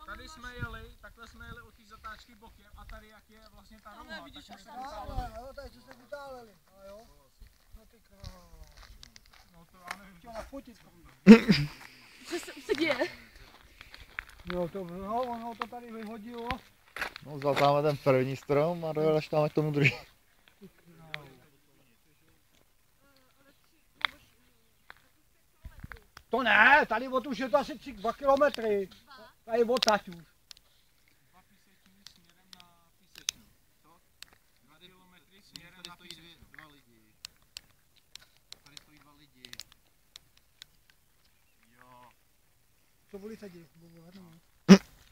Tady jsme jeli, takhle jsme jeli od té zatáčky bokem a tady jak je vlastně ta rouha, tak jsme se Jo, tady jste se vytáleli, ale jo. No ty krávo. No to já nevím. Chtěl nafotit. Co se děje? Jo, ono to tady vyhodilo. No, vzal tam ten první strom a dojel až tam k tomu druhý. To ne, tady od už je to asi 2 kilometry. Tady od tať už. 2 písečný směrem na písečnou. Co? 2 kilometry směrem na písečnou. Dva lidi. Tady stojí 2 lidi. Jo. Co byli tady?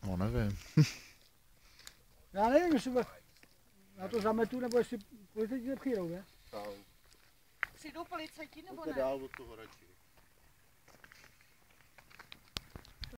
No nevím. Já nevím, jestli já to zametu, nebo jestli policajti nepřijdou, ne? Přijdou policajti nebo Pojďte ne? dál od toho radši.